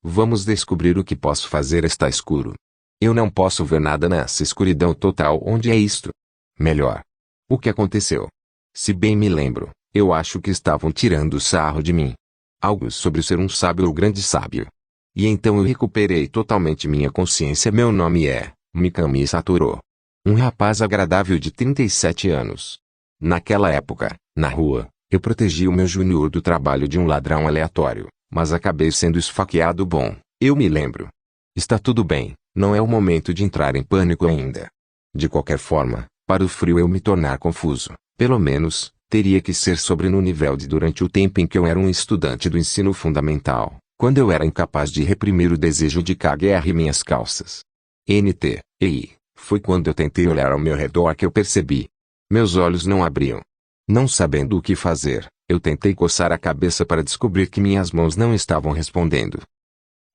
Vamos descobrir o que posso fazer. Está escuro. Eu não posso ver nada nessa escuridão total. Onde é isto? Melhor. O que aconteceu? Se bem me lembro, eu acho que estavam tirando sarro de mim. Algo sobre ser um sábio ou grande sábio. E então eu recuperei totalmente minha consciência. Meu nome é Mikami Satoru. Um rapaz agradável de 37 anos. Naquela época, na rua, eu protegi o meu júnior do trabalho de um ladrão aleatório, mas acabei sendo esfaqueado. Bom, eu me lembro. Está tudo bem, não é o momento de entrar em pânico ainda. De qualquer forma, para o frio eu me tornar confuso, pelo menos, teria que ser sobre no nível de durante o tempo em que eu era um estudante do ensino fundamental, quando eu era incapaz de reprimir o desejo de cagar em minhas calças. Foi quando eu tentei olhar ao meu redor que eu percebi. Meus olhos não abriam. Não sabendo o que fazer, eu tentei coçar a cabeça para descobrir que minhas mãos não estavam respondendo.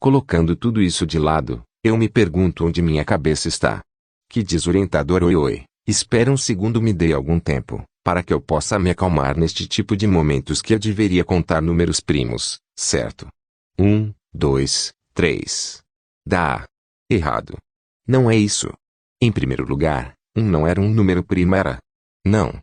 Colocando tudo isso de lado, eu me pergunto onde minha cabeça está. Que desorientador. Oi. Espera um segundo. Me dê algum tempo, para que eu possa me acalmar neste tipo de momentos que eu deveria contar números primos, certo? 1, 2, 3. Dá. Errado. Não é isso. Em primeiro lugar, 1 não era um número primo. Era. Não,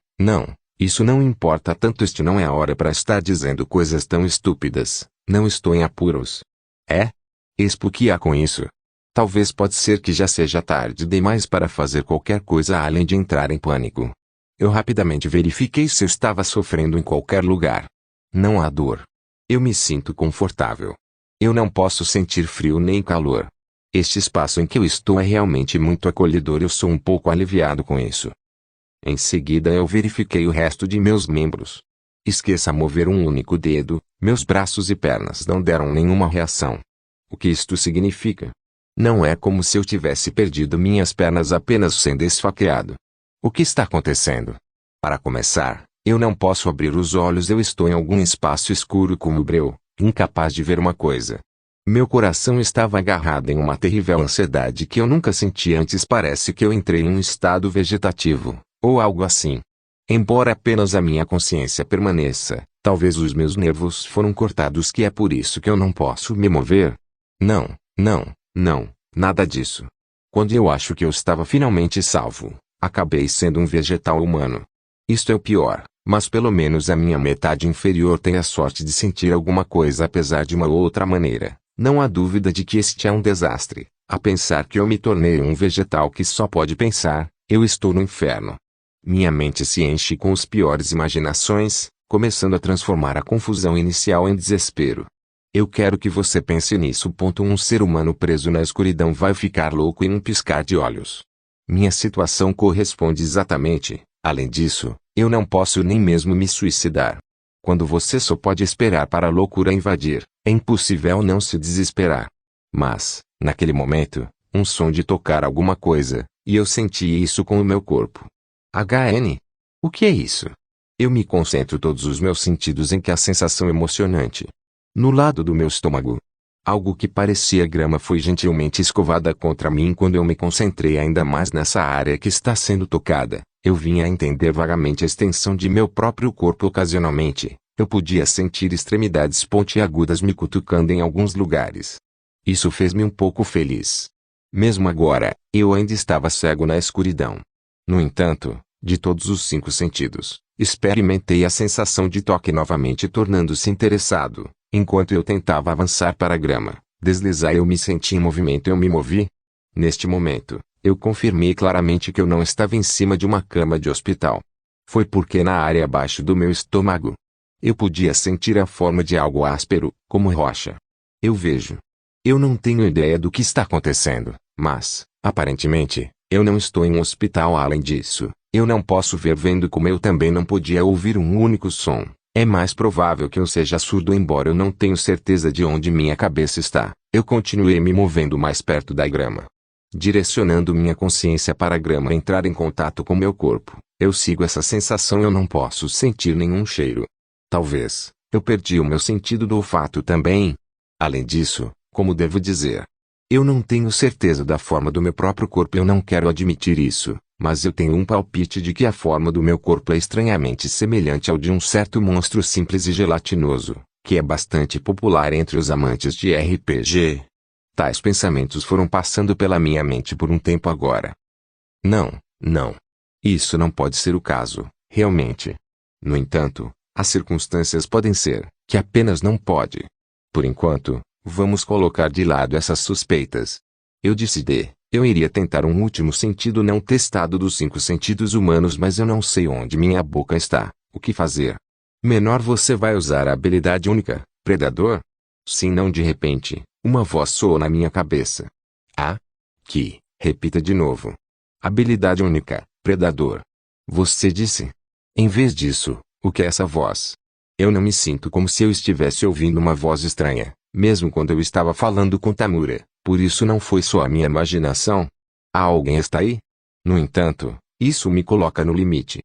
isso não importa tanto. Este não é a hora para estar dizendo coisas tão estúpidas. Não estou em apuros. É? Expo, o que há com isso? Talvez pode ser que já seja tarde demais para fazer qualquer coisa além de entrar em pânico. Eu rapidamente verifiquei se eu estava sofrendo em qualquer lugar. Não há dor. Eu me sinto confortável. Eu não posso sentir frio nem calor. Este espaço em que eu estou é realmente muito acolhedor. Eu sou um pouco aliviado com isso. Em seguida eu verifiquei o resto de meus membros. Esqueça mover um único dedo, meus braços e pernas não deram nenhuma reação. O que isto significa? Não é como se eu tivesse perdido minhas pernas apenas sendo esfaqueado. O que está acontecendo? Para começar, eu não posso abrir os olhos. Eu estou em algum espaço escuro como o breu, incapaz de ver uma coisa. Meu coração estava agarrado em uma terrível ansiedade que eu nunca senti antes. Parece que eu entrei em um estado vegetativo, ou algo assim. Embora apenas a minha consciência permaneça, talvez os meus nervos foram cortados. Que é por isso que eu não posso me mover? Não, nada disso. Quando eu acho que eu estava finalmente salvo, acabei sendo um vegetal humano. Isto é o pior, mas pelo menos a minha metade inferior tem a sorte de sentir alguma coisa apesar de uma outra maneira. Não há dúvida de que este é um desastre. A pensar que eu me tornei um vegetal que só pode pensar, eu estou no inferno. Minha mente se enche com as piores imaginações, começando a transformar a confusão inicial em desespero. Eu quero que você pense nisso. Um ser humano preso na escuridão vai ficar louco em um piscar de olhos. Minha situação corresponde exatamente. Além disso, eu não posso nem mesmo me suicidar. Quando você só pode esperar para a loucura invadir, é impossível não se desesperar. Mas, naquele momento, um som de tocar alguma coisa, e eu senti isso com o meu corpo. O que é isso? Eu me concentro todos os meus sentidos em que a sensação emocionante. No lado do meu estômago. Algo que parecia grama foi gentilmente escovada contra mim. Quando eu me concentrei ainda mais nessa área que está sendo tocada, eu vinha a entender vagamente a extensão de meu próprio corpo. Ocasionalmente, eu podia sentir extremidades pontiagudas me cutucando em alguns lugares. Isso fez-me um pouco feliz. Mesmo agora, eu ainda estava cego na escuridão. No entanto, de todos os 5 sentidos, experimentei a sensação de toque novamente, tornando-se interessado. Enquanto eu tentava avançar para a grama, deslizar, eu me senti em movimento. Eu me movi. Neste momento, eu confirmei claramente que eu não estava em cima de uma cama de hospital. Foi porque na área abaixo do meu estômago, eu podia sentir a forma de algo áspero, como rocha. Eu vejo. Eu não tenho ideia do que está acontecendo, mas, aparentemente, eu não estou em um hospital. Além disso, eu não posso ver vendo como eu também não podia ouvir um único som. É mais provável que eu seja surdo. Embora eu não tenha certeza de onde minha cabeça está, eu continuei me movendo mais perto da grama. Direcionando minha consciência para a grama entrar em contato com meu corpo, eu sigo essa sensação. Eu não posso sentir nenhum cheiro. Talvez, eu perdi o meu sentido do olfato também. Além disso, como devo dizer, eu não tenho certeza da forma do meu próprio corpo. Eu não quero admitir isso, mas eu tenho um palpite de que a forma do meu corpo é estranhamente semelhante ao de um certo monstro simples e gelatinoso, que é bastante popular entre os amantes de RPG. Tais pensamentos foram passando pela minha mente por um tempo agora. Não, não. Isso não pode ser o caso, realmente. No entanto, as circunstâncias podem ser, que apenas não pode. Por enquanto, vamos colocar de lado essas suspeitas. Eu decidi, eu iria tentar um último sentido não testado dos 5 sentidos humanos, mas eu não sei onde minha boca está. O que fazer? Menor, você vai usar a habilidade única, Predador? Sim, não, de repente, uma voz soou na minha cabeça. Ah? Que? Repita de novo. Habilidade única, Predador. Você disse? Em vez disso, o que é essa voz? Eu não me sinto como se eu estivesse ouvindo uma voz estranha, mesmo quando eu estava falando com Tamura, por isso não foi só a minha imaginação. Há alguém está aí? No entanto, isso me coloca no limite.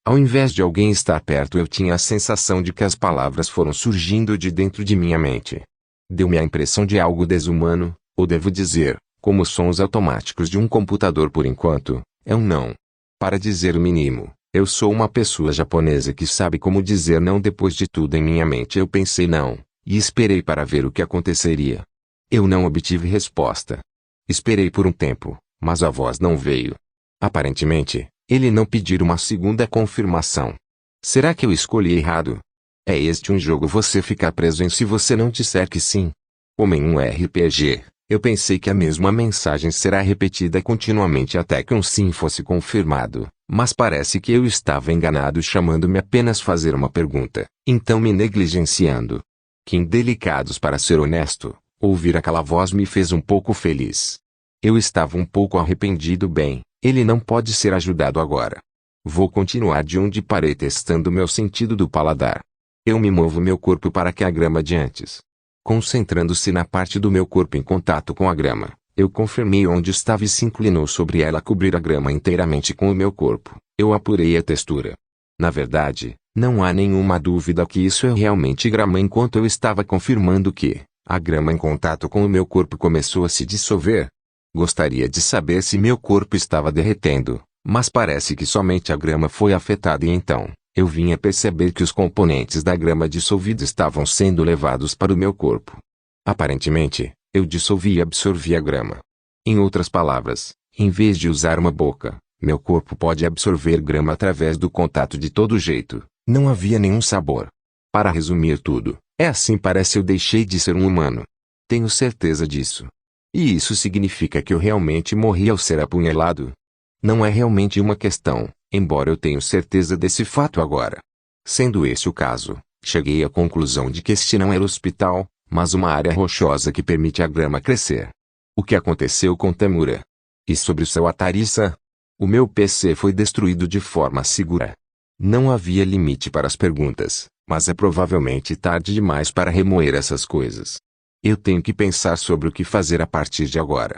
Ao invés de alguém estar perto, eu tinha a sensação de que as palavras foram surgindo de dentro de minha mente. Deu-me a impressão de algo desumano, ou devo dizer, como sons automáticos de um computador por enquanto, é um não. Para dizer o mínimo, eu sou uma pessoa japonesa que sabe como dizer não. Depois de tudo em minha mente eu pensei não, e esperei para ver o que aconteceria. Eu não obtive resposta. Esperei por um tempo, mas a voz não veio. Aparentemente, ele não pediu uma segunda confirmação. Será que eu escolhi errado? É este um jogo você ficar preso em se você não disser que sim? Como em um RPG, eu pensei que a mesma mensagem será repetida continuamente até que um sim fosse confirmado, mas parece que eu estava enganado chamando-me apenas fazer uma pergunta, então me negligenciando. Que indelicados, para ser honesto, ouvir aquela voz me fez um pouco feliz. Eu estava um pouco arrependido. Bem, ele não pode ser ajudado agora. Vou continuar de onde parei testando meu sentido do paladar. Eu me movo meu corpo para que a grama de antes. Concentrando-se na parte do meu corpo em contato com a grama, eu confirmei onde estava e se inclinou sobre ela a cobrir a grama inteiramente com o meu corpo. Eu apurei a textura. Na verdade, não há nenhuma dúvida que isso é realmente grama. Enquanto eu estava confirmando que a grama em contato com o meu corpo começou a se dissolver. Gostaria de saber se meu corpo estava derretendo, mas parece que somente a grama foi afetada e então, eu vim a perceber que os componentes da grama dissolvida estavam sendo levados para o meu corpo. Aparentemente, eu dissolvi e absorvi a grama. Em outras palavras, em vez de usar uma boca, meu corpo pode absorver grama através do contato de todo jeito. Não havia nenhum sabor. Para resumir tudo, é assim parece eu deixei de ser um humano. Tenho certeza disso. E isso significa que eu realmente morri ao ser apunhalado? Não é realmente uma questão, embora eu tenha certeza desse fato agora. Sendo esse o caso, cheguei à conclusão de que este não era o hospital, mas uma área rochosa que permite a grama crescer. O que aconteceu com Tamura? E sobre o seu Atarissa? O meu PC foi destruído de forma segura. Não havia limite para as perguntas, mas é provavelmente tarde demais para remoer essas coisas. Eu tenho que pensar sobre o que fazer a partir de agora.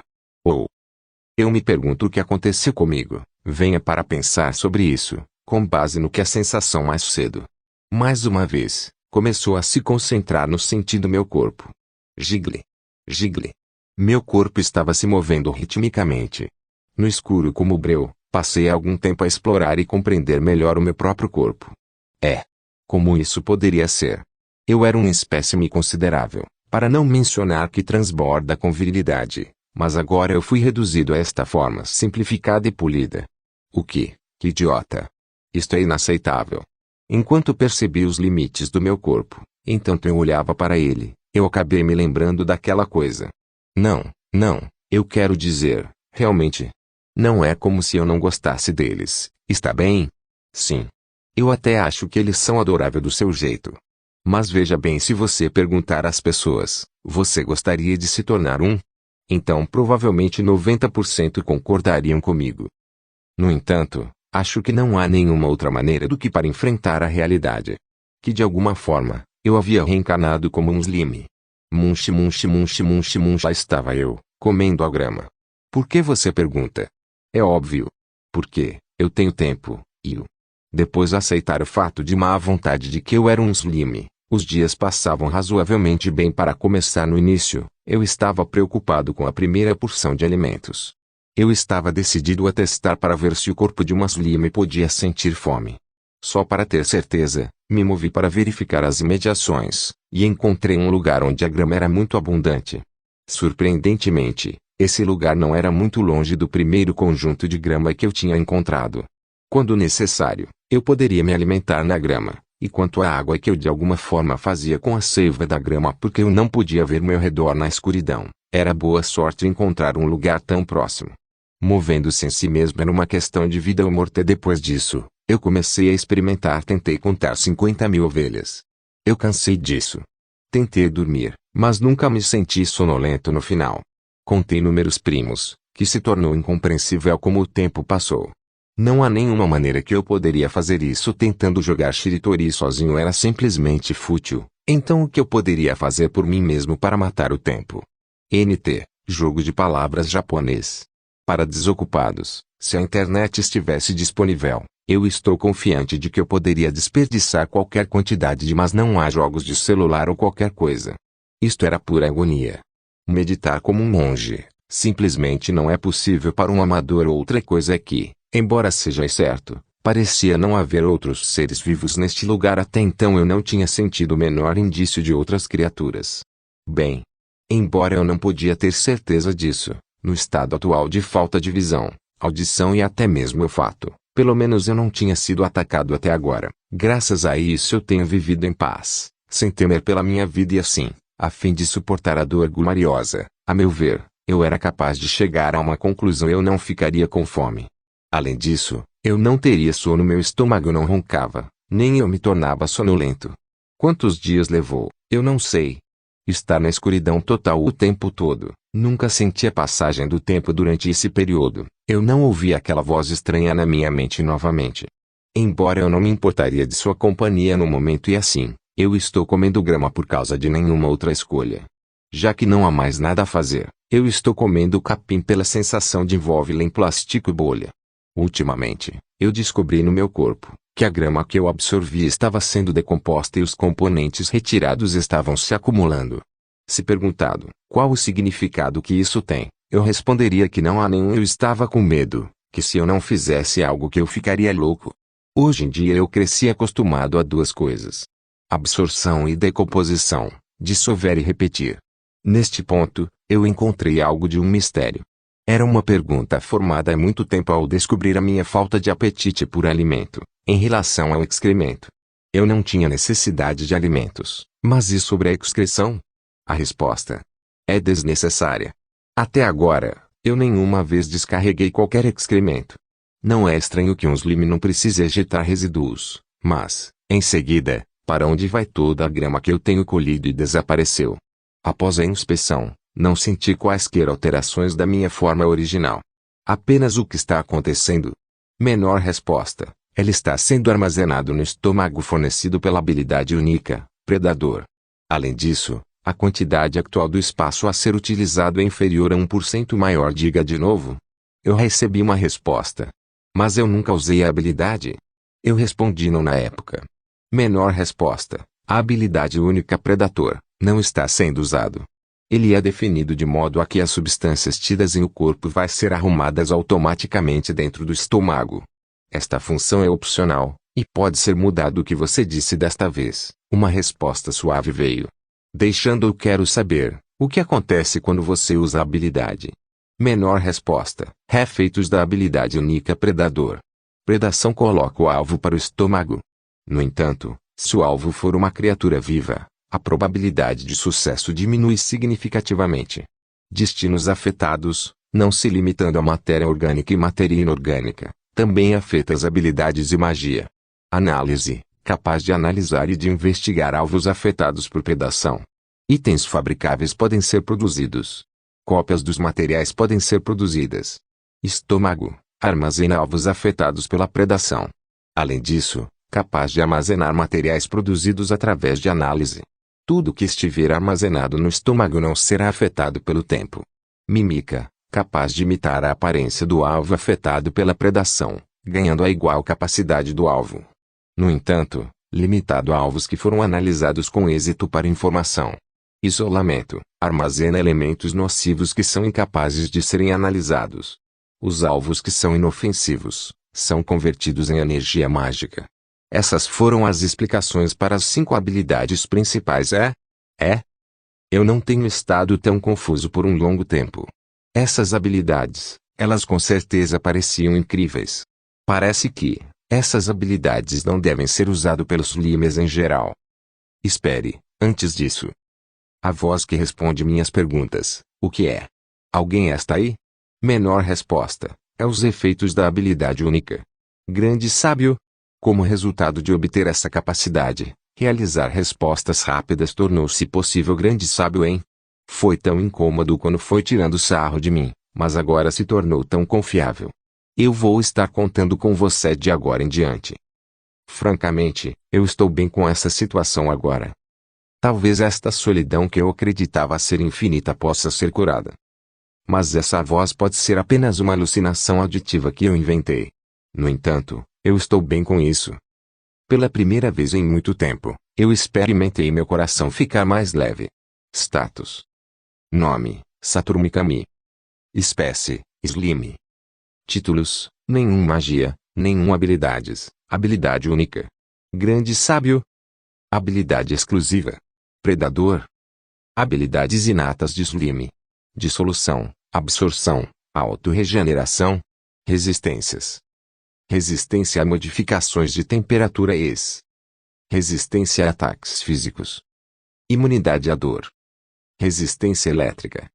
Eu me pergunto o que aconteceu comigo. Venha para pensar sobre isso, com base no que a sensação mais cedo. Mais uma vez, começou a se concentrar no sentido meu corpo. Gigle. Gigle. Meu corpo estava se movendo ritmicamente. No escuro como breu, passei algum tempo a explorar e compreender melhor o meu próprio corpo. Como isso poderia ser? Eu era um espécime considerável, para não mencionar que transborda com virilidade, mas agora eu fui reduzido a esta forma simplificada e polida. Que idiota! Isto é inaceitável. Enquanto percebi os limites do meu corpo, enquanto eu olhava para ele, eu acabei me lembrando daquela coisa. Não, eu quero dizer, realmente. Não é como se eu não gostasse deles, está bem? Sim. Eu até acho que eles são adoráveis do seu jeito. Mas veja bem, se você perguntar às pessoas, você gostaria de se tornar um? Então provavelmente 90% concordariam comigo. No entanto, acho que não há nenhuma outra maneira do que para enfrentar a realidade. Que de alguma forma, eu havia reencarnado como um slime. Munch, lá estava eu, comendo a grama. Por que você pergunta? É óbvio. Porque, eu tenho tempo, e depois aceitar o fato de má vontade de que eu era um slime, os dias passavam razoavelmente bem. Para começar, no início, eu estava preocupado com a primeira porção de alimentos. Eu estava decidido a testar para ver se o corpo de uma slime podia sentir fome. Só para ter certeza, Me movi para verificar as imediações, e encontrei um lugar onde a grama era muito abundante. Surpreendentemente, esse lugar não era muito longe do primeiro conjunto de grama que eu tinha encontrado. Quando necessário, eu poderia me alimentar na grama, e quanto à água que eu de alguma forma fazia com a seiva da grama porque eu não podia ver meu redor na escuridão, era boa sorte encontrar um lugar tão próximo. Movendo-se em si mesmo era uma questão de vida ou morte. Depois disso, eu comecei a experimentar. Tentei contar 50.000 ovelhas. Eu cansei disso. Tentei dormir, mas nunca me senti sonolento no final. Contei números primos, que se tornou incompreensível como o tempo passou. Não há nenhuma maneira que eu poderia fazer isso tentando jogar shiritori sozinho, era simplesmente fútil. Então o que eu poderia fazer por mim mesmo para matar o tempo? NT, jogo de palavras japonês. Para desocupados, se a internet estivesse disponível, eu estou confiante de que eu poderia desperdiçar qualquer quantidade mas não há jogos de celular ou qualquer coisa. Isto era pura agonia. Meditar como um monge, simplesmente não é possível para um amador. Outra coisa é que, embora seja certo, parecia não haver outros seres vivos neste lugar. Até então eu não tinha sentido o menor indício de outras criaturas. Bem, embora eu não podia ter certeza disso, no estado atual de falta de visão, audição e até mesmo olfato, pelo menos eu não tinha sido atacado até agora. Graças a isso eu tenho vivido em paz, sem temer pela minha vida e assim, a fim de suportar a dor gloriosa, a meu ver, eu era capaz de chegar a uma conclusão: eu não ficaria com fome. Além disso, eu não teria sono, meu estômago não roncava, nem eu me tornava sonolento. Quantos dias levou, eu não sei. Estar na escuridão total o tempo todo, nunca senti a passagem do tempo durante esse período, eu não ouvi aquela voz estranha na minha mente novamente. Embora eu não me importaria de sua companhia no momento, e assim, eu estou comendo grama por causa de nenhuma outra escolha. Já que não há mais nada a fazer, eu estou comendo capim pela sensação de envolvê-la em plástico e bolha. Ultimamente, eu descobri no meu corpo que a grama que eu absorvi estava sendo decomposta e os componentes retirados estavam se acumulando. Se perguntado qual o significado que isso tem, eu responderia que não há nenhum. Eu estava com medo, que se eu não fizesse algo que eu ficaria louco. Hoje em dia eu cresci acostumado a duas coisas: absorção e decomposição, dissolver e repetir. Neste ponto, eu encontrei algo de um mistério. Era uma pergunta formada há muito tempo ao descobrir a minha falta de apetite por alimento, em relação ao excremento. Eu não tinha necessidade de alimentos, mas e sobre a excreção? A resposta é desnecessária. Até agora, eu nenhuma vez descarreguei qualquer excremento. Não é estranho que um slime não precise ejetar resíduos, mas, em seguida, para onde vai toda a grama que eu tenho colhido e desapareceu? Após a inspeção, não senti quaisquer alterações da minha forma original. Apenas o que está acontecendo. Menor resposta: ela está sendo armazenado no estômago fornecido pela habilidade única, Predador. Além disso, a quantidade atual do espaço a ser utilizado é inferior a 1% maior. Diga de novo. Eu recebi uma resposta. Mas eu nunca usei a habilidade. Eu respondi não na época. Menor resposta: a habilidade única Predator não está sendo usado. Ele é definido de modo a que as substâncias tidas em o corpo vai ser arrumadas automaticamente dentro do estômago. Esta função é opcional, e pode ser mudado. O que você disse desta vez? Uma resposta suave veio. Deixando eu quero saber, o que acontece quando você usa a habilidade? Menor resposta: efeitos da habilidade única Predador. Predação coloca o alvo para o estômago. No entanto, se o alvo for uma criatura viva, a probabilidade de sucesso diminui significativamente. Destinos afetados, não se limitando à matéria orgânica e matéria inorgânica, também afeta as habilidades e magia. Análise, capaz de analisar e de investigar alvos afetados por predação. Itens fabricáveis podem ser produzidos. Cópias dos materiais podem ser produzidas. Estômago, armazena alvos afetados pela predação. Além disso, capaz de armazenar materiais produzidos através de análise. Tudo que estiver armazenado no estômago não será afetado pelo tempo. Mímica, capaz de imitar a aparência do alvo afetado pela predação, ganhando a igual capacidade do alvo. No entanto, limitado a alvos que foram analisados com êxito para informação. Isolamento, armazena elementos nocivos que são incapazes de serem analisados. Os alvos que são inofensivos, são convertidos em energia mágica. Essas foram as explicações para as 5 habilidades principais. Eu não tenho estado tão confuso por um longo tempo. Essas habilidades, elas com certeza pareciam incríveis. Parece que essas habilidades não devem ser usadas pelos Slimes em geral. Espere, antes disso. A voz que responde minhas perguntas, o que é? Alguém está aí? Menor resposta, é os efeitos da habilidade única. Grande sábio. Como resultado de obter essa capacidade, realizar respostas rápidas tornou-se possível. Grande sábio, hein? Foi tão incômodo quando foi tirando sarro de mim, mas agora se tornou tão confiável. Eu vou estar contando com você de agora em diante. Francamente, eu estou bem com essa situação agora. Talvez esta solidão que eu acreditava ser infinita possa ser curada. Mas essa voz pode ser apenas uma alucinação auditiva que eu inventei. No entanto, eu estou bem com isso. Pela primeira vez em muito tempo, eu experimentei meu coração ficar mais leve. Status. Nome, Satoru Mikami. Espécie, Slime. Títulos, nenhum magia, nenhum habilidades, habilidade única. Grande sábio. Habilidade exclusiva. Predador. Habilidades inatas de Slime. Dissolução, absorção, autorregeneração. Resistências. Resistência a modificações de temperatura resistência a ataques físicos. Imunidade à dor. Resistência elétrica.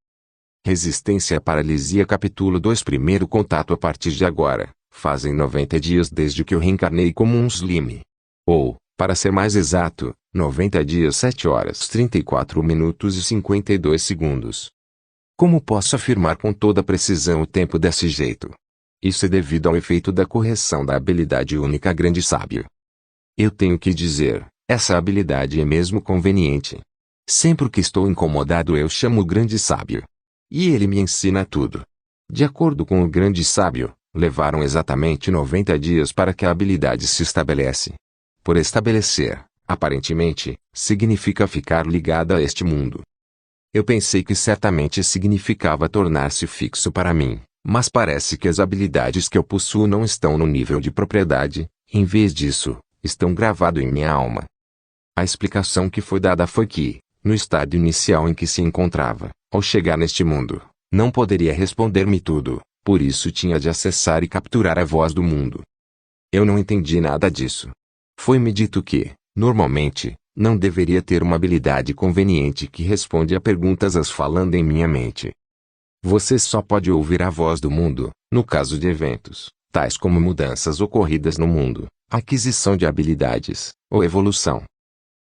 Resistência à paralisia. Capítulo 2. Primeiro contato. A partir de agora, fazem 90 dias desde que eu reencarnei como um Slime. Ou, para ser mais exato, 90 dias 7 horas 34 minutos e 52 segundos. Como posso afirmar com toda precisão o tempo desse jeito? Isso é devido ao efeito da correção da habilidade única. Grande sábio. Eu tenho que dizer, essa habilidade é mesmo conveniente. Sempre que estou incomodado eu chamo o grande sábio. E ele me ensina tudo. De acordo com o grande sábio, levaram exatamente 90 dias para que a habilidade se estabelece. Por estabelecer, aparentemente, significa ficar ligada a este mundo. Eu pensei que certamente significava tornar-se fixo para mim. Mas parece que as habilidades que eu possuo não estão no nível de propriedade, em vez disso, estão gravadas em minha alma. A explicação que foi dada foi que, no estado inicial em que se encontrava, ao chegar neste mundo, não poderia responder-me tudo, por isso tinha de acessar e capturar a voz do mundo. Eu não entendi nada disso. Foi-me dito que, normalmente, não deveria ter uma habilidade conveniente que responde a perguntas as falando em minha mente. Você só pode ouvir a voz do mundo, no caso de eventos, tais como mudanças ocorridas no mundo, aquisição de habilidades, ou evolução.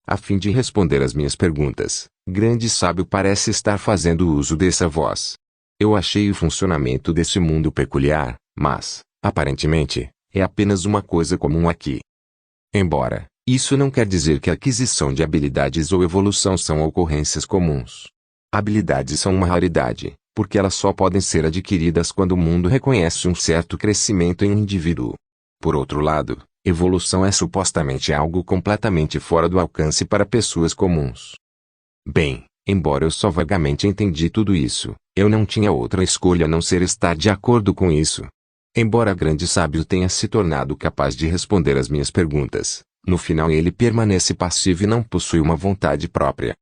A fim de responder às minhas perguntas, grande sábio parece estar fazendo uso dessa voz. Eu achei o funcionamento desse mundo peculiar, mas, aparentemente, é apenas uma coisa comum aqui. Embora, isso não quer dizer que a aquisição de habilidades ou evolução são ocorrências comuns. Habilidades são uma raridade, porque elas só podem ser adquiridas quando o mundo reconhece um certo crescimento em um indivíduo. Por outro lado, evolução é supostamente algo completamente fora do alcance para pessoas comuns. Bem, embora eu só vagamente entendi tudo isso, eu não tinha outra escolha a não ser estar de acordo com isso. Embora grande sábio tenha se tornado capaz de responder às minhas perguntas, no final ele permanece passivo e não possui uma vontade própria.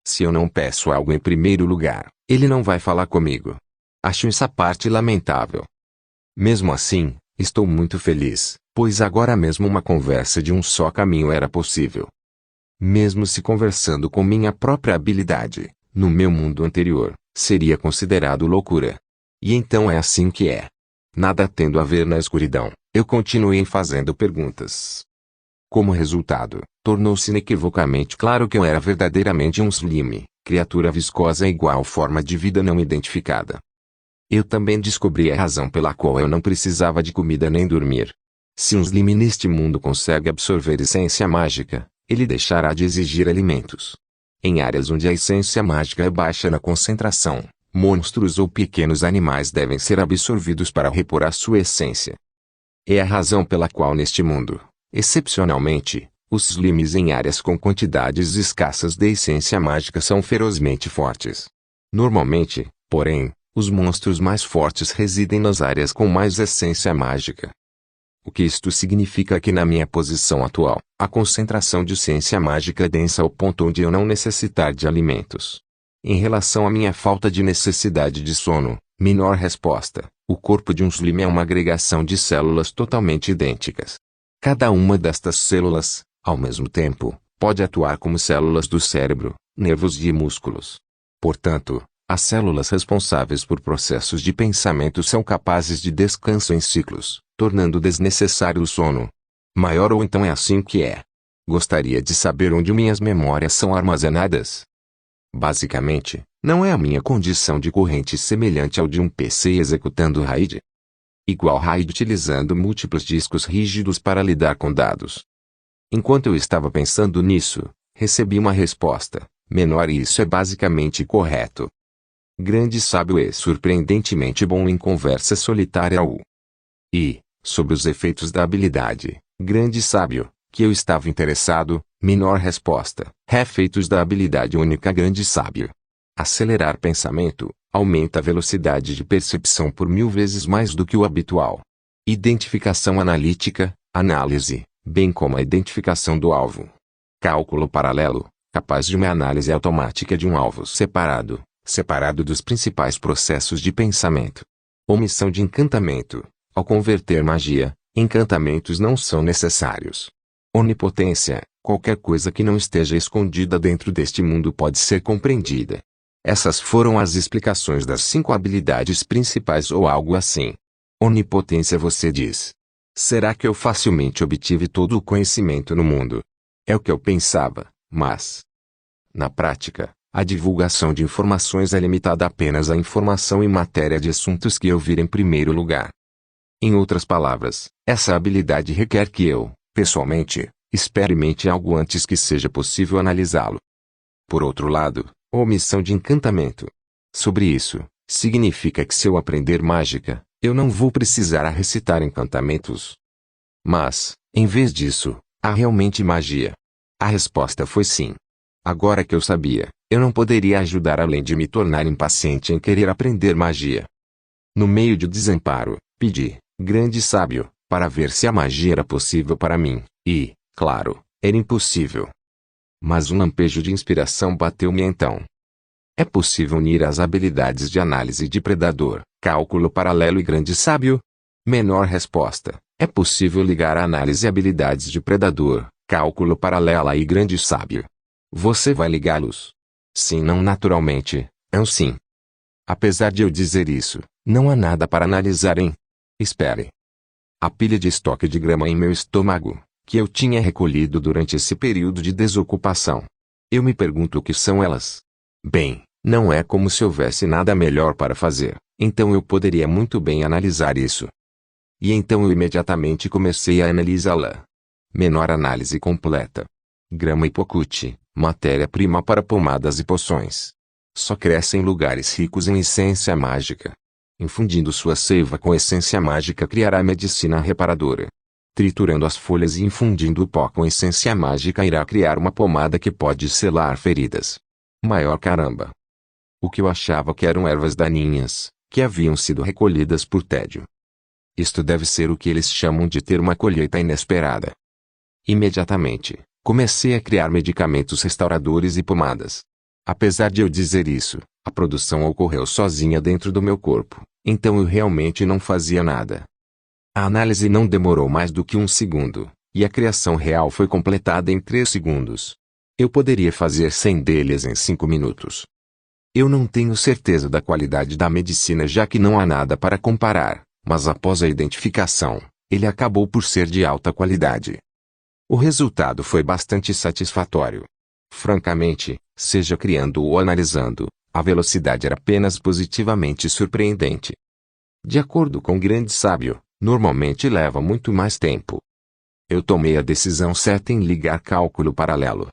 Se eu não peço algo em primeiro lugar, ele não vai falar comigo. Acho essa parte lamentável. Mesmo assim, estou muito feliz, pois agora mesmo uma conversa de um só caminho era possível. Mesmo se conversando com minha própria habilidade, no meu mundo anterior, seria considerado loucura. E então é assim que é. Nada tendo a ver na escuridão, eu continuei fazendo perguntas. Como resultado, tornou-se inequivocamente claro que eu era verdadeiramente um Slime, criatura viscosa igual forma de vida não identificada. Eu também descobri a razão pela qual eu não precisava de comida nem dormir. Se um Slime neste mundo consegue absorver essência mágica, ele deixará de exigir alimentos. Em áreas onde a essência mágica é baixa na concentração, monstros ou pequenos animais devem ser absorvidos para repor a sua essência. É a razão pela qual neste mundo, excepcionalmente, os Slimes em áreas com quantidades escassas de essência mágica são ferozmente fortes. Normalmente, porém, os monstros mais fortes residem nas áreas com mais essência mágica. O que isto significa é que na minha posição atual, a concentração de ciência mágica é densa ao ponto onde eu não necessitar de alimentos. Em relação à minha falta de necessidade de sono, menor resposta, o corpo de um slime é uma agregação de células totalmente idênticas. Cada uma destas células, ao mesmo tempo, pode atuar como células do cérebro, nervos e músculos. Portanto, as células responsáveis por processos de pensamento são capazes de descanso em ciclos, tornando desnecessário o sono. Maior ou então é assim que é. Gostaria de saber onde minhas memórias são armazenadas. Basicamente, não é a minha condição de corrente semelhante ao de um PC executando RAID. Igual RAID utilizando múltiplos discos rígidos para lidar com dados. Enquanto eu estava pensando nisso, recebi uma resposta, menor e isso é basicamente correto. Grande sábio é surpreendentemente bom em conversa solitária E, sobre os efeitos da habilidade, grande sábio, que eu estava interessado, menor resposta, efeitos da habilidade única grande sábio. Acelerar pensamento, aumenta a velocidade de percepção por 1000 vezes mais do que o habitual. Identificação analítica, análise, bem como a identificação do alvo. Cálculo paralelo, capaz de uma análise automática de um alvo separado dos principais processos de pensamento. Omissão de encantamento. Ao converter magia, encantamentos não são necessários. Onipotência. Qualquer coisa que não esteja escondida dentro deste mundo pode ser compreendida. Essas foram as explicações das 5 habilidades principais ou algo assim. Onipotência você diz. Será que eu facilmente obtive todo o conhecimento no mundo? É o que eu pensava, mas... Na prática, a divulgação de informações é limitada apenas à informação em matéria de assuntos que eu vir em primeiro lugar. Em outras palavras, essa habilidade requer que eu, pessoalmente, experimente algo antes que seja possível analisá-lo. Por outro lado, omissão de encantamento. Sobre isso, significa que se eu aprender mágica, eu não vou precisar recitar encantamentos. Mas, em vez disso, há realmente magia? A resposta foi sim. Agora que eu sabia, eu não poderia ajudar além de me tornar impaciente em querer aprender magia. No meio de desamparo, pedi, grande sábio, para ver se a magia era possível para mim, e, claro, era impossível. Mas um lampejo de inspiração bateu-me então. É possível unir as habilidades de análise de predador, cálculo paralelo e grande sábio? Menor resposta. É possível ligar a análise e habilidades de predador, cálculo paralela e grande sábio. Você vai ligá-los? Sim, não naturalmente, é um sim. Apesar de eu dizer isso, não há nada para analisar em... Espere. A pilha de estoque de grama em meu estômago, que eu tinha recolhido durante esse período de desocupação. Eu me pergunto o que são elas. Bem, não é como se houvesse nada melhor para fazer, então eu poderia muito bem analisar isso. E então eu imediatamente comecei a analisá-la. Menor análise completa. Grama hipocut, matéria-prima para pomadas e poções. Só cresce em lugares ricos em essência mágica. Infundindo sua seiva com essência mágica criará medicina reparadora. Triturando as folhas e infundindo o pó com essência mágica irá criar uma pomada que pode selar feridas. Maior caramba! O que eu achava que eram ervas daninhas, que haviam sido recolhidas por tédio. Isto deve ser o que eles chamam de ter uma colheita inesperada. Imediatamente, comecei a criar medicamentos restauradores e pomadas. Apesar de eu dizer isso, a produção ocorreu sozinha dentro do meu corpo, então eu realmente não fazia nada. A análise não demorou mais do que 1 segundo, e a criação real foi completada em 3 segundos. Eu poderia fazer 100 deles em 5 minutos. Eu não tenho certeza da qualidade da medicina já que não há nada para comparar, mas após a identificação, ele acabou por ser de alta qualidade. O resultado foi bastante satisfatório. Francamente, seja criando ou analisando, a velocidade era apenas positivamente surpreendente. De acordo com o grande sábio, normalmente leva muito mais tempo. Eu tomei a decisão certa em ligar cálculo paralelo.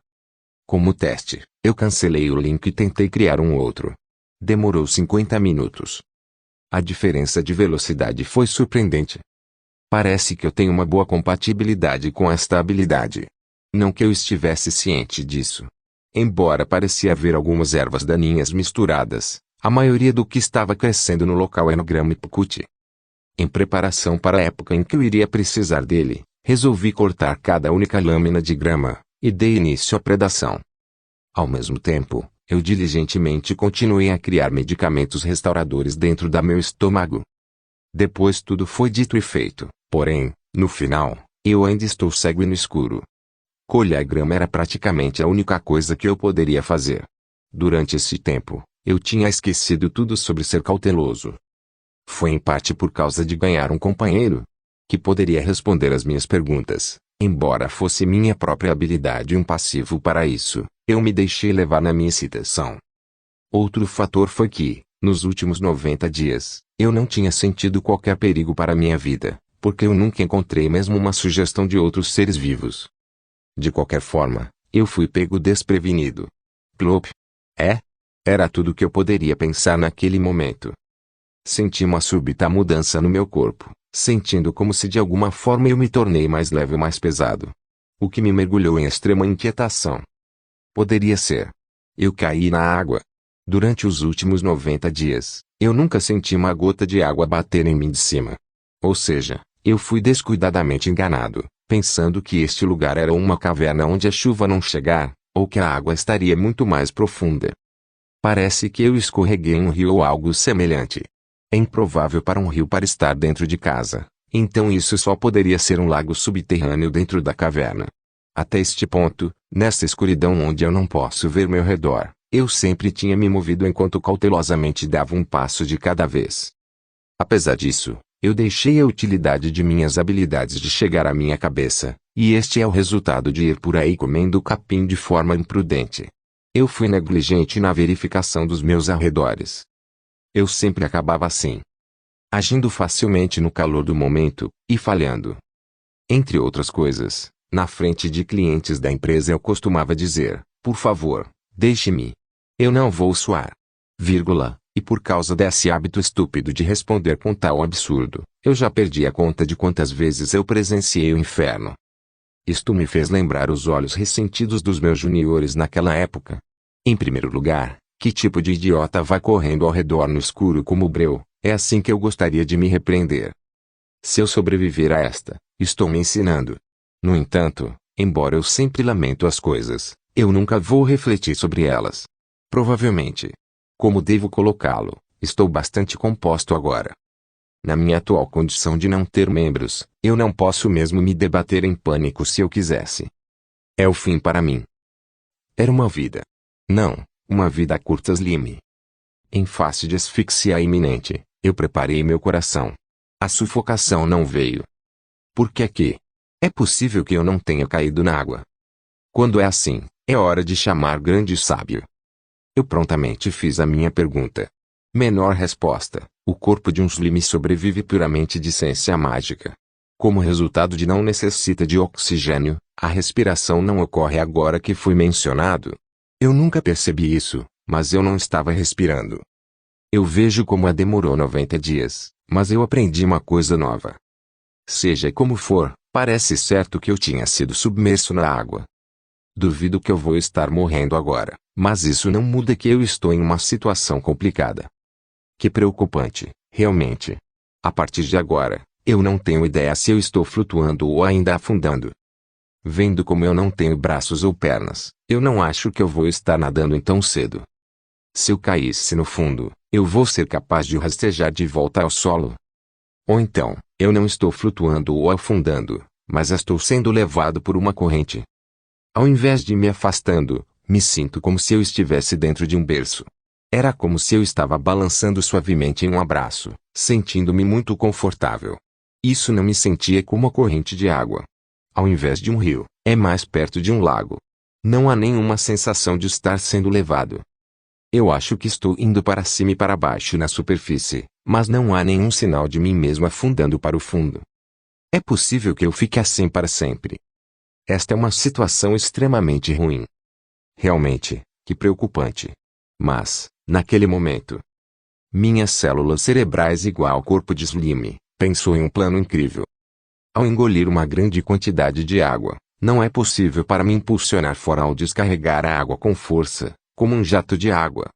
Como teste, eu cancelei o link e tentei criar um outro. Demorou 50 minutos. A diferença de velocidade foi surpreendente. Parece que eu tenho uma boa compatibilidade com esta habilidade. Não que eu estivesse ciente disso. Embora parecia haver algumas ervas daninhas misturadas, a maioria do que estava crescendo no local era grama hipocut. Em preparação para a época em que eu iria precisar dele, resolvi cortar cada única lâmina de grama, e dei início à predação. Ao mesmo tempo, eu diligentemente continuei a criar medicamentos restauradores dentro da meu estômago. Depois tudo foi dito e feito, porém, no final, eu ainda estou cego e no escuro. Colher a grama era praticamente a única coisa que eu poderia fazer. Durante esse tempo, eu tinha esquecido tudo sobre ser cauteloso. Foi em parte por causa de ganhar um companheiro que poderia responder às minhas perguntas. Embora fosse minha própria habilidade um passivo para isso, eu me deixei levar na minha excitação. Outro fator foi que, nos últimos 90 dias, eu não tinha sentido qualquer perigo para minha vida, porque eu nunca encontrei mesmo uma sugestão de outros seres vivos. De qualquer forma, eu fui pego desprevenido. Plop. Era tudo que eu poderia pensar naquele momento. Senti uma súbita mudança no meu corpo, sentindo como se de alguma forma eu me tornei mais leve e mais pesado. O que me mergulhou em extrema inquietação. Poderia ser. Eu caí na água. Durante os últimos 90 dias, eu nunca senti uma gota de água bater em mim de cima. Ou seja, eu fui descuidadamente enganado, pensando que este lugar era uma caverna onde a chuva não chegar, ou que a água estaria muito mais profunda. Parece que eu escorreguei em um rio ou algo semelhante. É improvável para um rio para estar dentro de casa, então isso só poderia ser um lago subterrâneo dentro da caverna. Até este ponto, nessa escuridão onde eu não posso ver meu redor, eu sempre tinha me movido enquanto cautelosamente dava um passo de cada vez. Apesar disso, eu deixei a utilidade de minhas habilidades de chegar à minha cabeça, e este é o resultado de ir por aí comendo capim de forma imprudente. Eu fui negligente na verificação dos meus arredores. Eu sempre acabava assim. Agindo facilmente no calor do momento, e falhando. Entre outras coisas, na frente de clientes da empresa eu costumava dizer, por favor, deixe-me. Eu não vou suar. E por causa desse hábito estúpido de responder com tal absurdo, eu já perdi a conta de quantas vezes eu presenciei o inferno. Isto me fez lembrar os olhos ressentidos dos meus juniores naquela época. Em primeiro lugar, que tipo de idiota vai correndo ao redor no escuro como o breu? É assim que eu gostaria de me repreender. Se eu sobreviver a esta, estou me ensinando. No entanto, embora eu sempre lamento as coisas, eu nunca vou refletir sobre elas. Provavelmente. Como devo colocá-lo, estou bastante composto agora. Na minha atual condição de não ter membros, eu não posso mesmo me debater em pânico se eu quisesse. É o fim para mim. Era uma vida. Não, uma vida a curtas lime. Em face de asfixia iminente, eu preparei meu coração. A sufocação não veio. Por que que? É possível que eu não tenha caído na água. Quando é assim, é hora de chamar grande sábio. Eu prontamente fiz a minha pergunta. Menor resposta: o corpo de um slime sobrevive puramente de ciência mágica. Como resultado de não necessita de oxigênio, a respiração não ocorre agora que foi mencionado. Eu nunca percebi isso, mas eu não estava respirando. Eu vejo como a demorou 90 dias, mas eu aprendi uma coisa nova. Seja como for, parece certo que eu tinha sido submerso na água. Duvido que eu vou estar morrendo agora, mas isso não muda que eu estou em uma situação complicada. Que preocupante, realmente. A partir de agora, eu não tenho ideia se eu estou flutuando ou ainda afundando. Vendo como eu não tenho braços ou pernas, eu não acho que eu vou estar nadando tão cedo. Se eu caísse no fundo, eu vou ser capaz de rastejar de volta ao solo. Ou então, eu não estou flutuando ou afundando, mas estou sendo levado por uma corrente. Ao invés de me afastando, me sinto como se eu estivesse dentro de um berço. Era como se eu estava balançando suavemente em um abraço, sentindo-me muito confortável. Isso não me sentia como a corrente de água. Ao invés de um rio, é mais perto de um lago. Não há nenhuma sensação de estar sendo levado. Eu acho que estou indo para cima e para baixo na superfície, mas não há nenhum sinal de mim mesmo afundando para o fundo. É possível que eu fique assim para sempre. Esta é uma situação extremamente ruim. Realmente, que preocupante. Mas, naquele momento, minhas células cerebrais igual ao corpo de slime, pensou em um plano incrível. Ao engolir uma grande quantidade de água, não é possível para me impulsionar fora ao descarregar a água com força, como um jato de água.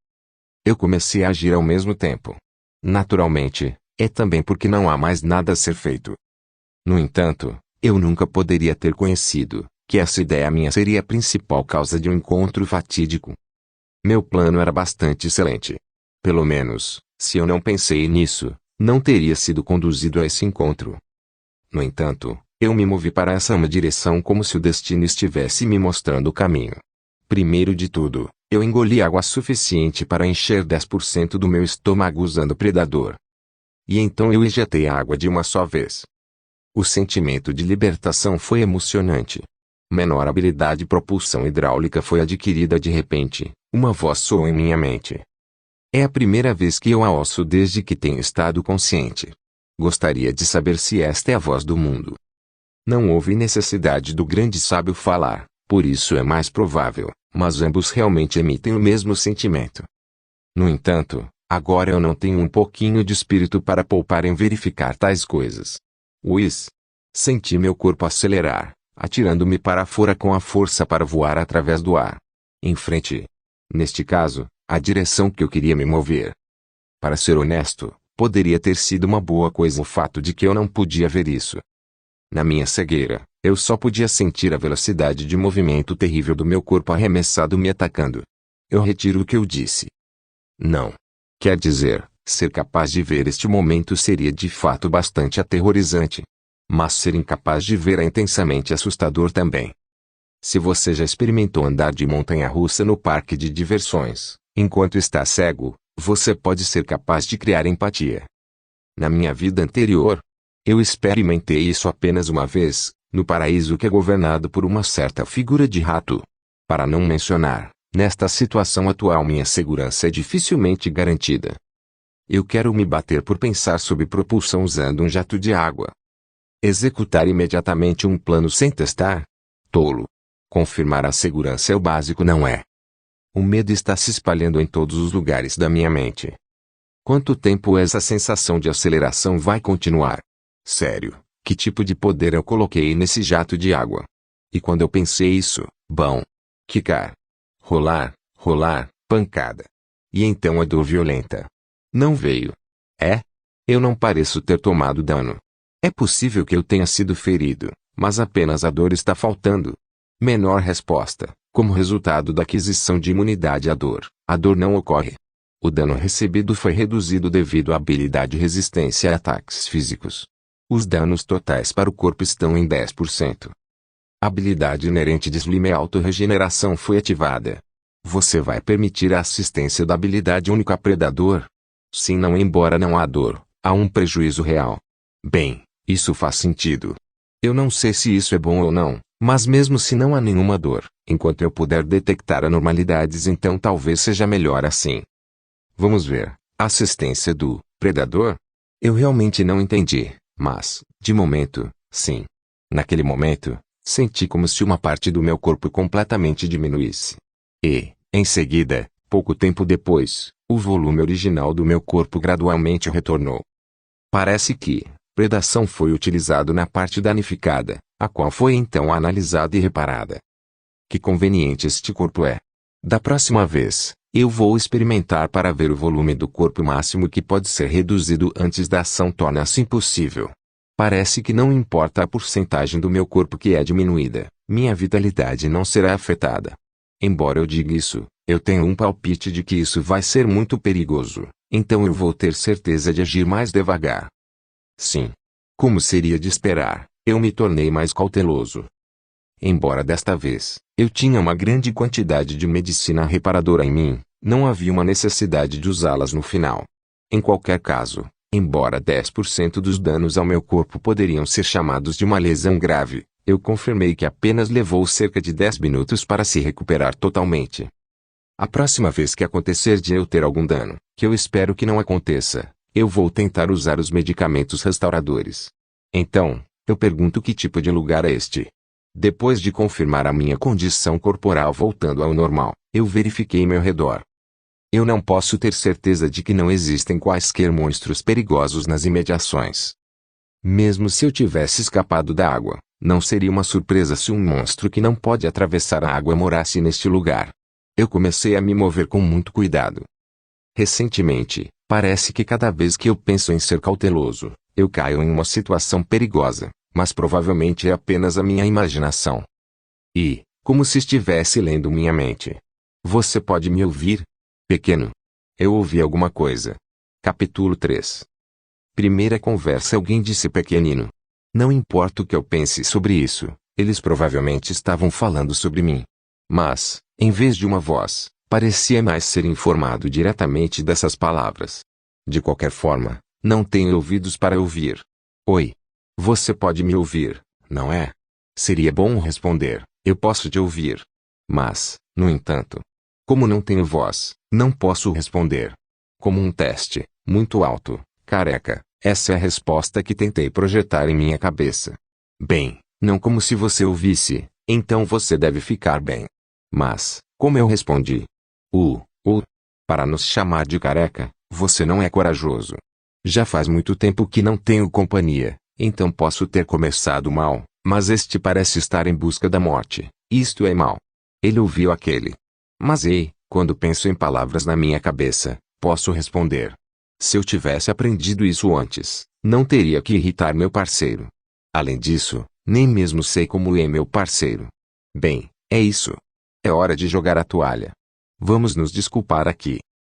Eu comecei a agir ao mesmo tempo. Naturalmente, é também porque não há mais nada a ser feito. No entanto, eu nunca poderia ter conhecido que essa ideia minha seria a principal causa de um encontro fatídico. Meu plano era bastante excelente. Pelo menos, se eu não pensei nisso, não teria sido conduzido a esse encontro. No entanto, eu me movi para essa uma direção como se o destino estivesse me mostrando o caminho. Primeiro de tudo, eu engoli água suficiente para encher 10% do meu estômago usando o predador. E então eu injetei água de uma só vez. O sentimento de libertação foi emocionante. Menor habilidade de propulsão hidráulica foi adquirida de repente, uma voz soou em minha mente. É a primeira vez que eu a ouço desde que tenho estado consciente. Gostaria de saber se esta é a voz do mundo. Não houve necessidade do grande sábio falar, por isso é mais provável, mas ambos realmente emitem o mesmo sentimento. No entanto, agora eu não tenho um pouquinho de espírito para poupar em verificar tais coisas. Senti meu corpo acelerar, atirando-me para fora com a força para voar através do ar. Em frente. Neste caso, a direção que eu queria me mover. Para ser honesto, poderia ter sido uma boa coisa o fato de que eu não podia ver isso. Na minha cegueira, eu só podia sentir a velocidade de movimento terrível do meu corpo arremessado me atacando. Eu retiro o que eu disse. Não. Quer dizer, ser capaz de ver este momento seria de fato bastante aterrorizante. Mas ser incapaz de ver é intensamente assustador também. Se você já experimentou andar de montanha-russa no parque de diversões, enquanto está cego, você pode ser capaz de criar empatia. Na minha vida anterior, eu experimentei isso apenas uma vez, no paraíso que é governado por uma certa figura de rato. Para não mencionar, nesta situação atual minha segurança é dificilmente garantida. Eu quero me bater por pensar sobre propulsão usando um jato de água. Executar imediatamente um plano sem testar? Tolo. Confirmar a segurança é o básico, não é? O medo está se espalhando em todos os lugares da minha mente. Quanto tempo essa sensação de aceleração vai continuar? Sério, que tipo de poder eu coloquei nesse jato de água? E quando eu pensei isso, bom, quicar, rolar, pancada. E então a dor violenta. Não veio. Eu não pareço ter tomado dano. É possível que eu tenha sido ferido, mas apenas a dor está faltando. Menor resposta, como resultado da aquisição de imunidade à dor, a dor não ocorre. O dano recebido foi reduzido devido à habilidade de resistência a ataques físicos. Os danos totais para o corpo estão em 10%. A habilidade inerente de Slime autorregeneração foi ativada. Você vai permitir a assistência da habilidade única predador? Sim, não, embora não há dor, há um prejuízo real. Bem, isso faz sentido. Eu não sei se isso é bom ou não, mas mesmo se não há nenhuma dor, enquanto eu puder detectar anormalidades, então talvez seja melhor assim. Vamos ver. Assistência do predador? Eu realmente não entendi, mas, de momento, sim. Naquele momento, senti como se uma parte do meu corpo completamente diminuísse. E, em seguida, pouco tempo depois, o volume original do meu corpo gradualmente retornou. Parece que predação foi utilizado na parte danificada, a qual foi então analisada e reparada. Que conveniente este corpo é. Da próxima vez, eu vou experimentar para ver o volume do corpo máximo que pode ser reduzido antes da ação torna-se impossível. Parece que não importa a porcentagem do meu corpo que é diminuída, minha vitalidade não será afetada. Embora eu diga isso, eu tenho um palpite de que isso vai ser muito perigoso, então eu vou ter certeza de agir mais devagar. Sim. Como seria de esperar, eu me tornei mais cauteloso. Embora desta vez, eu tinha uma grande quantidade de medicina reparadora em mim, não havia uma necessidade de usá-las no final. Em qualquer caso, embora 10% dos danos ao meu corpo poderiam ser chamados de uma lesão grave, eu confirmei que apenas levou cerca de 10 minutos para se recuperar totalmente. A próxima vez que acontecer de eu ter algum dano, que eu espero que não aconteça, eu vou tentar usar os medicamentos restauradores. Então, eu pergunto que tipo de lugar é este? Depois de confirmar a minha condição corporal voltando ao normal, eu verifiquei meu redor. Eu não posso ter certeza de que não existem quaisquer monstros perigosos nas imediações. Mesmo se eu tivesse escapado da água, não seria uma surpresa se um monstro que não pode atravessar a água morasse neste lugar. Eu comecei a me mover com muito cuidado. Recentemente, Parece que cada vez que eu penso em ser cauteloso, eu caio em uma situação perigosa, mas provavelmente é apenas a minha imaginação. E, como se estivesse lendo minha mente. Você pode me ouvir? Pequeno. Eu ouvi alguma coisa. Capítulo 3. Primeira conversa. Alguém disse pequenino. Não importa o que eu pense sobre isso, eles provavelmente estavam falando sobre mim. Mas, em vez de uma voz, parecia mais ser informado diretamente dessas palavras. De qualquer forma, não tenho ouvidos para ouvir. Oi. Você pode me ouvir, não é? Seria bom responder, eu posso te ouvir. Mas, no entanto, como não tenho voz, não posso responder. Como um teste, muito alto, careca, essa é a resposta que tentei projetar em minha cabeça. Bem, não como se você ouvisse, então você deve ficar bem. Mas, como eu respondi? Para nos chamar de careca, você não é corajoso. Já faz muito tempo que não tenho companhia, então posso ter começado mal, mas este parece estar em busca da morte, isto é mal. Ele ouviu aquele. Mas quando penso em palavras na minha cabeça, posso responder. Se eu tivesse aprendido isso antes, não teria que irritar meu parceiro. Além disso, nem mesmo sei como é meu parceiro. Bem, é isso. É hora de jogar a toalha. Vamos nos desculpar aqui.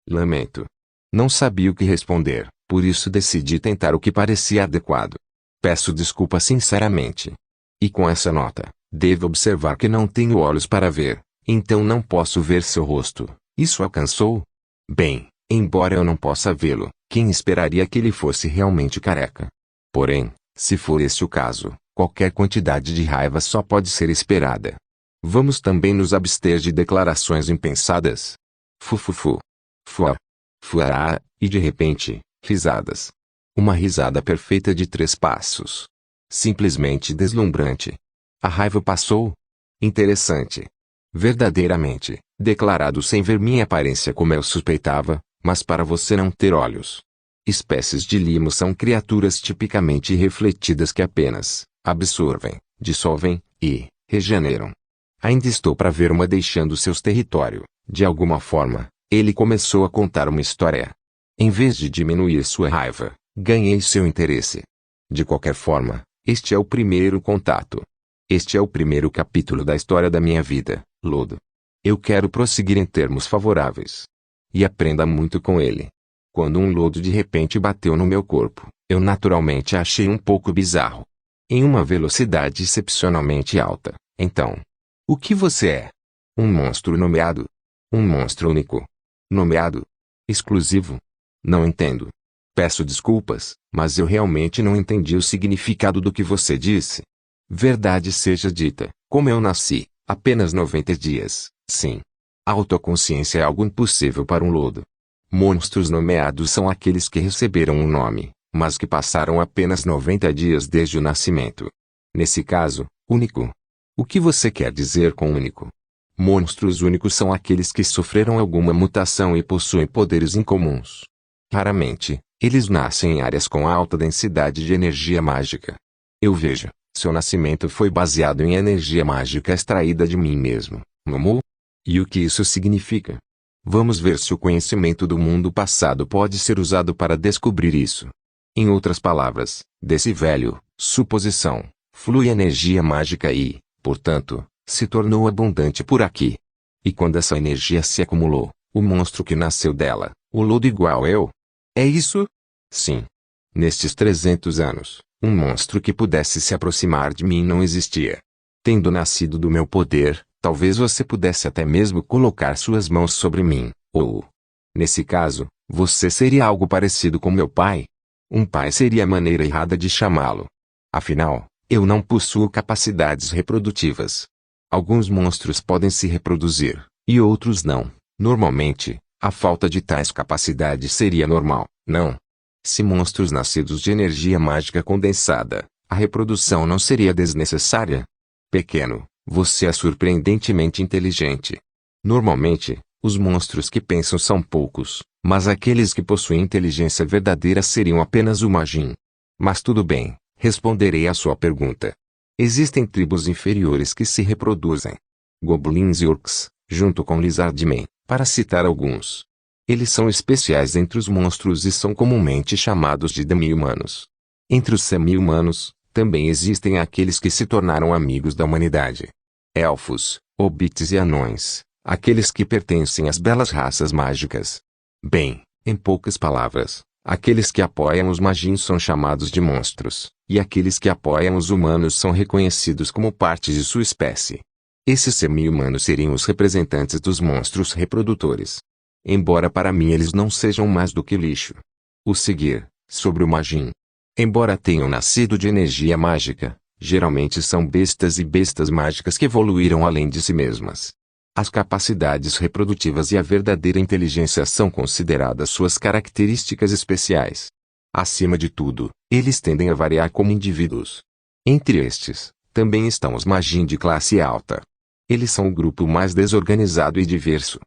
Lamento. Não sabia o que responder, por isso decidi tentar o que parecia adequado. Peço desculpa sinceramente. E com essa nota, devo observar que não tenho olhos para ver, então não posso ver seu rosto. Isso alcançou? Bem, embora eu não possa vê-lo, quem esperaria que ele fosse realmente careca? Porém, se for esse o caso, qualquer quantidade de raiva só pode ser esperada. Vamos também nos abster de declarações impensadas. Fufufu. Fuá. Fuará, e de repente, risadas. Uma risada perfeita de 3 passos. Simplesmente deslumbrante. A raiva passou? Interessante. Verdadeiramente, declarado sem ver minha aparência como eu suspeitava, mas para você não ter olhos. Espécies de limo são criaturas tipicamente refletidas que apenas absorvem, dissolvem e regeneram. Ainda estou para ver uma deixando seus territórios. De alguma forma, ele começou a contar uma história. Em vez de diminuir sua raiva, ganhei seu interesse. De qualquer forma, este é o primeiro contato. Este é o primeiro capítulo da história da minha vida, Lodo. Eu quero prosseguir em termos favoráveis. E aprenda muito com ele. Quando um lodo de repente bateu no meu corpo, eu naturalmente achei um pouco bizarro. Em uma velocidade excepcionalmente alta, então. O que você é? Um monstro nomeado? Um monstro único? Nomeado? Exclusivo? Não entendo. Peço desculpas, mas eu realmente não entendi o significado do que você disse. Verdade seja dita, como eu nasci, apenas 90 dias, sim. A autoconsciência é algo impossível para um lodo. Monstros nomeados são aqueles que receberam um nome, mas que passaram apenas 90 dias desde o nascimento. Nesse caso, único. O que você quer dizer com único? Monstros únicos são aqueles que sofreram alguma mutação e possuem poderes incomuns. Raramente, eles nascem em áreas com alta densidade de energia mágica. Eu vejo, seu nascimento foi baseado em energia mágica extraída de mim mesmo, Momo? E o que isso significa? Vamos ver se o conhecimento do mundo passado pode ser usado para descobrir isso. Em outras palavras, desse velho suposição, flui energia mágica e, portanto, se tornou abundante por aqui. E quando essa energia se acumulou, o monstro que nasceu dela, o lodo igual eu. É isso? Sim. Nestes 300 anos, um monstro que pudesse se aproximar de mim não existia. Tendo nascido do meu poder, talvez você pudesse até mesmo colocar suas mãos sobre mim, ou... Nesse caso, você seria algo parecido com meu pai? Um pai seria a maneira errada de chamá-lo. Afinal, eu não possuo capacidades reprodutivas. Alguns monstros podem se reproduzir, e outros não. Normalmente, a falta de tais capacidades seria normal, não? Se monstros nascidos de energia mágica condensada, a reprodução não seria desnecessária? Pequeno, você é surpreendentemente inteligente. Normalmente, os monstros que pensam são poucos, mas aqueles que possuem inteligência verdadeira seriam apenas uma Jin. Mas tudo bem, responderei à sua pergunta. Existem tribos inferiores que se reproduzem. Goblins e orcs, junto com Lizardmen, para citar alguns. Eles são especiais entre os monstros e são comumente chamados de demi-humanos. Entre os semi-humanos, também existem aqueles que se tornaram amigos da humanidade. Elfos, hobbits e anões, aqueles que pertencem às belas raças mágicas. Bem, em poucas palavras, aqueles que apoiam os magins são chamados de monstros, e aqueles que apoiam os humanos são reconhecidos como parte de sua espécie. Esses semi-humanos seriam os representantes dos monstros reprodutores. Embora para mim eles não sejam mais do que lixo. O seguir, sobre o magin. Embora tenham nascido de energia mágica, geralmente são bestas e bestas mágicas que evoluíram além de si mesmas. As capacidades reprodutivas e a verdadeira inteligência são consideradas suas características especiais. Acima de tudo, eles tendem a variar como indivíduos. Entre estes, também estão os magin de classe alta. Eles são o grupo mais desorganizado e diverso.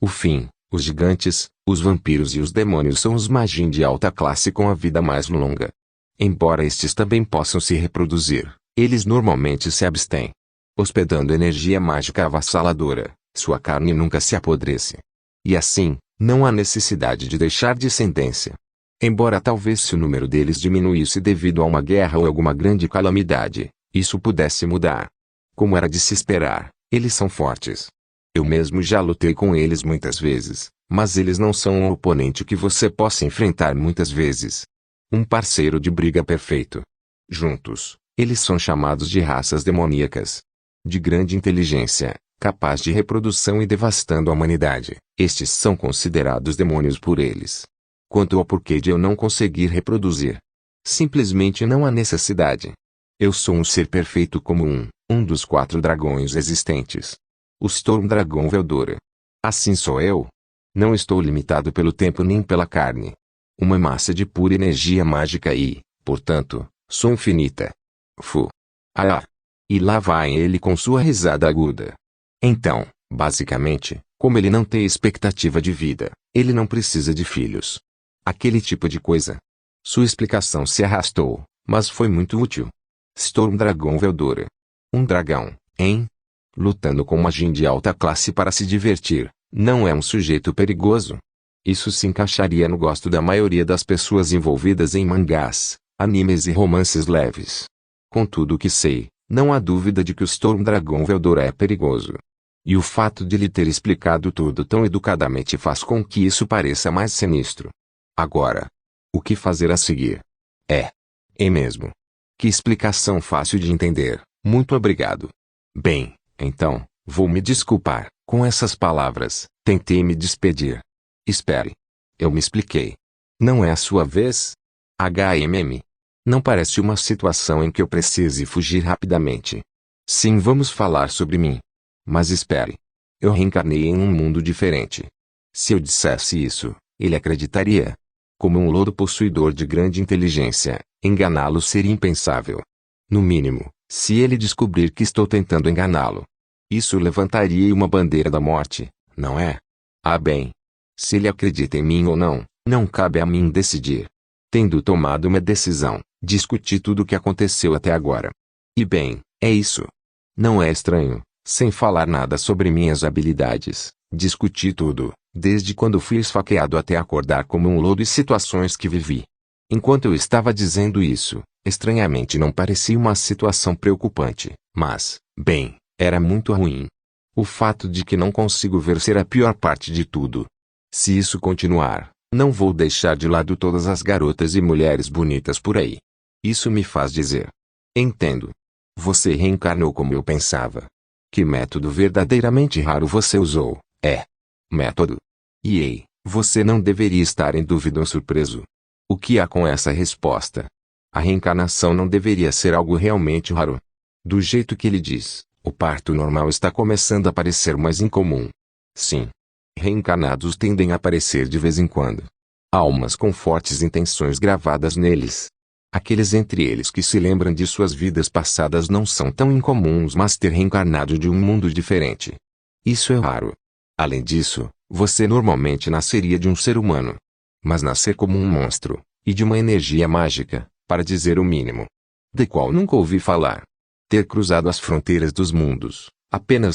O fim, os gigantes, os vampiros e os demônios são os magin de alta classe com a vida mais longa. Embora estes também possam se reproduzir, eles normalmente se abstêm. Hospedando energia mágica avassaladora, sua carne nunca se apodrece. E assim, não há necessidade de deixar descendência. Embora talvez se o número deles diminuísse devido a uma guerra ou alguma grande calamidade, isso pudesse mudar. Como era de se esperar, eles são fortes. Eu mesmo já lutei com eles muitas vezes, mas eles não são um oponente que você possa enfrentar muitas vezes. Um parceiro de briga perfeito. Juntos, eles são chamados de raças demoníacas. De grande inteligência, capaz de reprodução e devastando a humanidade, estes são considerados demônios por eles. Quanto ao porquê de eu não conseguir reproduzir, simplesmente não há necessidade. Eu sou um ser perfeito como um dos 4 dragões existentes. O Storm Dragão Veldora. Assim sou eu. Não estou limitado pelo tempo nem pela carne. Uma massa de pura energia mágica e, portanto, sou infinita. Fu. Ah. E lá vai ele com sua risada aguda. Então, basicamente, como ele não tem expectativa de vida, ele não precisa de filhos. Aquele tipo de coisa. Sua explicação se arrastou, mas foi muito útil. Storm Dragão Veldora. Um dragão, hein? Lutando com magin de alta classe para se divertir, não é um sujeito perigoso. Isso se encaixaria no gosto da maioria das pessoas envolvidas em mangás, animes e romances leves. Com tudo o que sei, não há dúvida de que o Storm Dragão Veldora é perigoso. E o fato de lhe ter explicado tudo tão educadamente faz com que isso pareça mais sinistro. Agora, o que fazer a seguir? É mesmo. Que explicação fácil de entender, muito obrigado. Bem, então, vou me desculpar, com essas palavras, tentei me despedir. Espere. Eu me expliquei. Não é a sua vez? Não parece uma situação em que eu precise fugir rapidamente. Sim, vamos falar sobre mim. Mas espere. Eu reencarnei em um mundo diferente. Se eu dissesse isso, ele acreditaria. Como um lodo possuidor de grande inteligência, enganá-lo seria impensável. No mínimo, se ele descobrir que estou tentando enganá-lo. Isso levantaria uma bandeira da morte, não é? Ah bem. Se ele acredita em mim ou não, não cabe a mim decidir. Tendo tomado uma decisão, discuti tudo o que aconteceu até agora. E bem, é isso. Não é estranho, sem falar nada sobre minhas habilidades, discuti tudo, desde quando fui esfaqueado até acordar como um lodo e situações que vivi. Enquanto eu estava dizendo isso, estranhamente não parecia uma situação preocupante, mas, bem, era muito ruim. O fato de que não consigo ver ser a pior parte de tudo. Se isso continuar, não vou deixar de lado todas as garotas e mulheres bonitas por aí. Isso me faz dizer. Entendo. Você reencarnou como eu pensava. Que método verdadeiramente raro você usou? Método. E ei, você não deveria estar em dúvida ou surpreso. O que há com essa resposta? A reencarnação não deveria ser algo realmente raro. Do jeito que ele diz, o parto normal está começando a parecer mais incomum. Sim. Reencarnados tendem a aparecer de vez em quando. Almas com fortes intenções gravadas neles. Aqueles entre eles que se lembram de suas vidas passadas não são tão incomuns, mas ter reencarnado de um mundo diferente. Isso é raro. Além disso, você normalmente nasceria de um ser humano. Mas nascer como um monstro, e de uma energia mágica, para dizer o mínimo. De qual nunca ouvi falar. Ter cruzado as fronteiras dos mundos, apenas